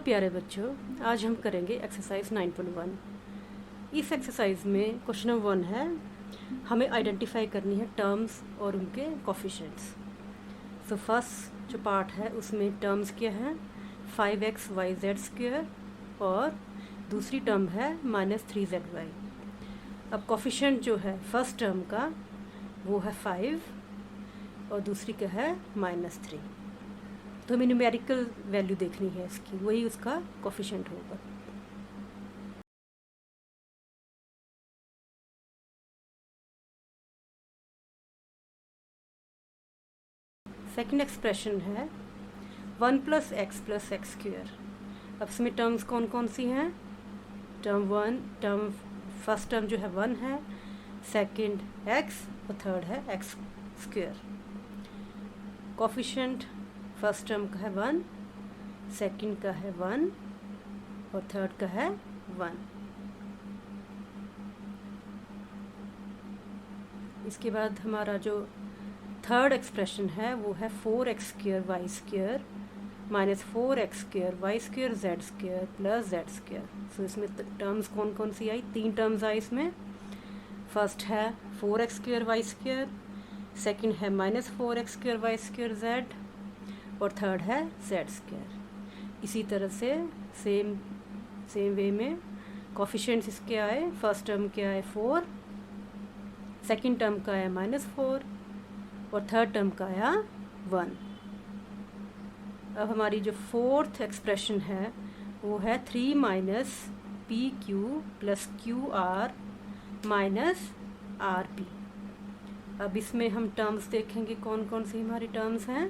प्यारे बच्चों, आज हम करेंगे एक्सरसाइज 9.1। इस एक्सरसाइज में क्वेश्चन नंबर 1 है, हमें आइडेंटिफाई करनी है टर्म्स और उनके कोफिशिएंट्स। सो फर्स्ट जो पार्ट है उसमें टर्म्स क्या हैं, 5xyz² और दूसरी टर्म है -3zy। अब कोफिशिएंट जो है फर्स्ट टर्म का वो है 5 और दूसरी का है -3। तो हमें न्यूमेरिकल वैल्यू देखनी है इसकी, वही उसका कोफिशिएंट होगा। सेकंड एक्सप्रेशन है 1 + x + x²। अब इसमें टर्म्स कौन कौन सी हैं, फर्स्ट टर्म जो है 1 है, सेकंड x और थर्ड है x²। कोफिशिएंट फर्स्ट टर्म का है 1, सेकंड का है 1 और थर्ड का है 1। इसके बाद हमारा जो थर्ड एक्सप्रेशन है वो है 4x² y² -4x² y² z² + z²। सो इसमें टर्म्स कौन कौन सी आई, 3 टर्म्स आई इसमें। फर्स्ट है 4x² y², सेकंड है -4x² y² z और थर्ड है z²। इसी तरह से सेम वे में कोफिशिएंट्स इसके आए, फर्स्ट टर्म के आए 4, सेकंड टर्म का आया -4 और थर्ड टर्म का आया 1। अब हमारी जो फोर्थ एक्सप्रेशन है वो है 3 - pq + qr - rp। अब इसमें हम टर्म्स देखेंगे कौन कौन सी हमारी टर्म्स हैं।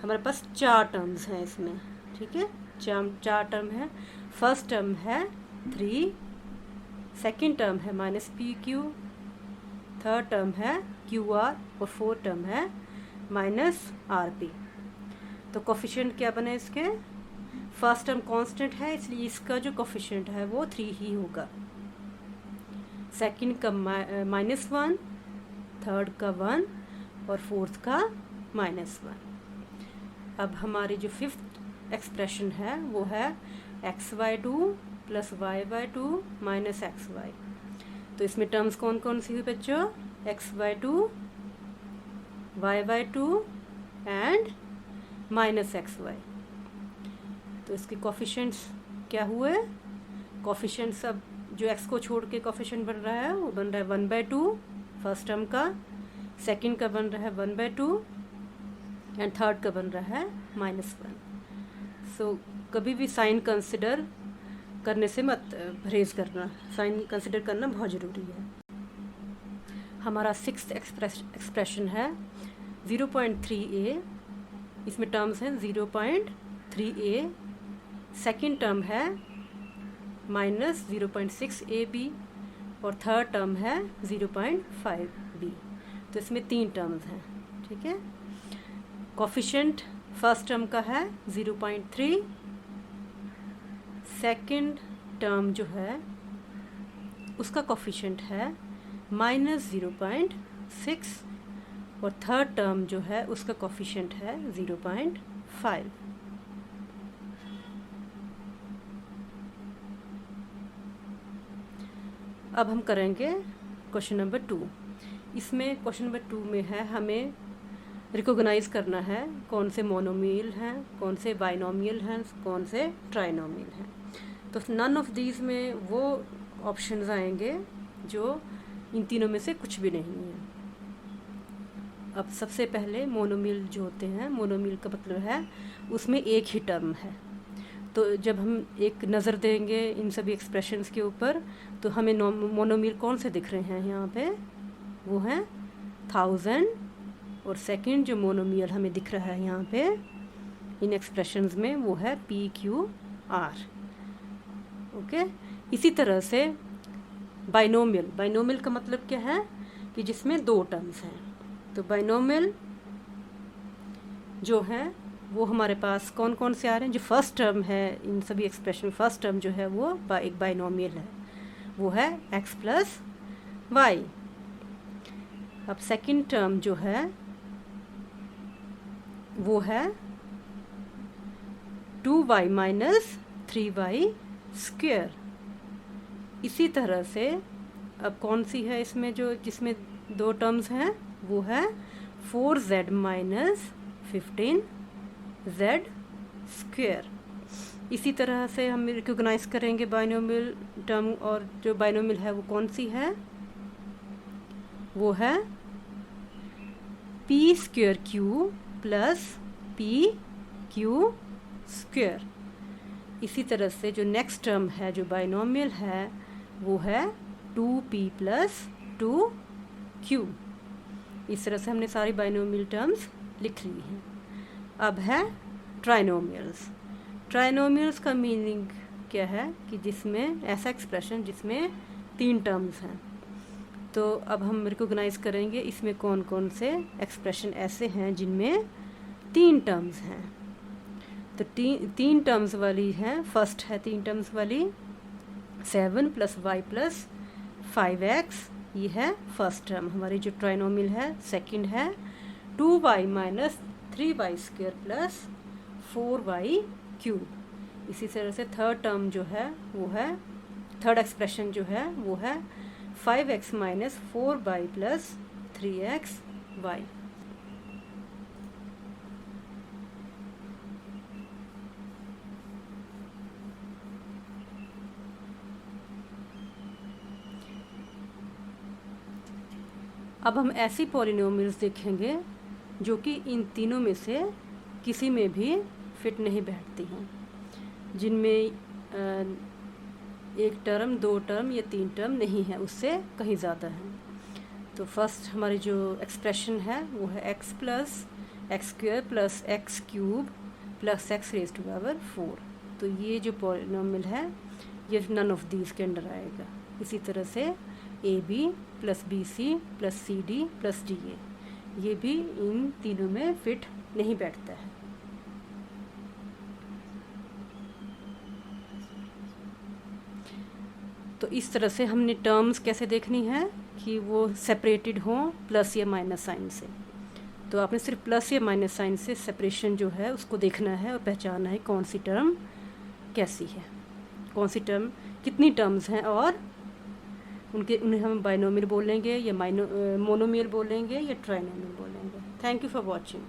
हमारे पास 4 टर्म्स हैं इसमें, ठीक है, 4 टर्म है। फर्स्ट टर्म है 3, सेकंड टर्म है -pq, थर्ड टर्म है qr और फोर्थ टर्म है -rp। तो कोफिशिएंट क्या बने इसके, फर्स्ट टर्म कांस्टेंट है इसलिए इसका जो कोफिशिएंट है वो 3 ही होगा, सेकंड का -1, थर्ड का 1 और फोर्थ का -1। अब हमारी जो फिफ्थ एक्सप्रेशन है वो है xy2 + y/2 - xy। तो इसमें टर्म्स कौन कौन सी हुई बच्चों, xy2 y/2 एंड -xy। तो इसके कोफिशिएंट्स क्या हुए, कोफिशिएंट्स अब जो x को छोड़ के कोफिशिएंट बन रहा है वो बन रहा है 1/2 फर्स्ट टर्म का, सेकंड का बन रहा है 1/2 एंड थर्ड का बन रहा है -1। सो कभी भी साइन कंसिडर करने से मत परहेज करना, साइन कंसिडर करना बहुत ज़रूरी है। हमारा सिक्स्थ एक्सप्रेशन है 0.3a। इसमें टर्म्स हैं 0.3a, सेकंड टर्म है -0.6ab और थर्ड टर्म है 0.5b। तो इसमें 3 टर्म्स हैं, ठीक है। कोफिशिएंट फर्स्ट टर्म का है 0.3, सेकंड टर्म जो है उसका कोफिशिएंट है -0.6 और थर्ड टर्म जो है उसका कोफिशिएंट है 0.5। अब हम करेंगे क्वेश्चन नंबर 2। इसमें क्वेश्चन नंबर 2 में है हमें रिकॉग्नाइज करना है कौन से मोनोमियल हैं, कौन से बाइनोमियल हैं, कौन से ट्राइनोमियल हैं। तो नन ऑफ दीज में वो ऑप्शंस आएंगे जो इन तीनों में से कुछ भी नहीं है। अब सबसे पहले मोनोमियल जो होते हैं, मोनोमियल का मतलब है उसमें एक ही टर्म है। तो जब हम एक नज़र देंगे इन सभी एक्सप्रेशंस के ऊपर तो हमें मोनोमियल कौन से दिख रहे हैं यहाँ पे, वो हैं 1000 और सेकंड जो मोनोमियल हमें दिख रहा है यहाँ पे इन एक्सप्रेशंस में वो है PQR। ओके, इसी तरह से बाइनोमियल का मतलब क्या है कि जिसमें 2 टर्म्स हैं। तो बाइनोमियल जो है वो हमारे पास कौन कौन से आ रहे हैं, जो फर्स्ट टर्म है इन सभी एक्सप्रेशन, फर्स्ट टर्म जो है वो एक बाइनोमियल है, वो है x + y। अब सेकंड टर्म जो है वो है 2y माइनस 3y स्क्वेयर। इसी तरह से अब कौन सी है इसमें जो जिसमें दो टर्म्स हैं, वो है 4z माइनस 15z स्क्वेयर। इसी तरह से हम रिकॉग्नाइज करेंगे बाइनोमियल टर्म, और जो बाइनोमियल है वो कौन सी है, वो है P square Q plus P Q square. इसी तरह से जो नेक्स्ट टर्म है जो बाइनोमियल है वो है 2p प्लस 2q। इस तरह से हमने सारी बाइनोमियल टर्म्स लिख ली हैं। अब है ट्राइनोमियल्स। ट्राइनोमियल्स का मीनिंग क्या है कि जिसमें ऐसा एक्सप्रेशन जिसमें 3 टर्म्स हैं। तो अब हम रिकॉग्नाइज करेंगे इसमें कौन कौन से एक्सप्रेशन ऐसे हैं जिनमें 3 टर्म्स हैं। तो 3 टर्म्स वाली है, फर्स्ट है 3 टर्म्स वाली 7 प्लस वाई प्लस 5x, ये है फर्स्ट टर्म हमारी जो ट्राइनोमियल है। सेकंड है 2y minus 3y square plus 4y cube. इसी तरह से थर्ड टर्म जो है वो है, थर्ड एक्सप्रेशन जो है वो है 5x minus 4y plus 3xy। अब हम ऐसी पॉलिनोमियल्स देखेंगे जो कि इन तीनों में से किसी में भी फिट नहीं बैठती हैं, जिनमें एक टर्म, 2 टर्म या 3 टर्म नहीं है, उससे कहीं ज़्यादा है। तो फर्स्ट हमारी जो एक्सप्रेशन है वो है x plus x square plus x cube plus x raise to power 4। तो ये जो पॉलिनोमियल है ये नन ऑफ दीज के अंडर आएगा। इसी तरह से AB plus BC plus CD plus DA, ये भी इन तीनों में फिट नहीं बैठता है। तो इस तरह से हमने टर्म्स कैसे देखनी है कि वो सेपरेटेड हों प्लस या माइनस साइन से। तो आपने सिर्फ प्लस या माइनस साइन से सेपरेशन जो है उसको देखना है और पहचानना है कौन सी टर्म कैसी है, कौन सी टर्म कितनी टर्म्स हैं, और उन्हें हम बाइनोमियल बोलेंगे या मोनोमियल बोलेंगे या ट्राइनोमियल बोलेंगे। Thank you for watching.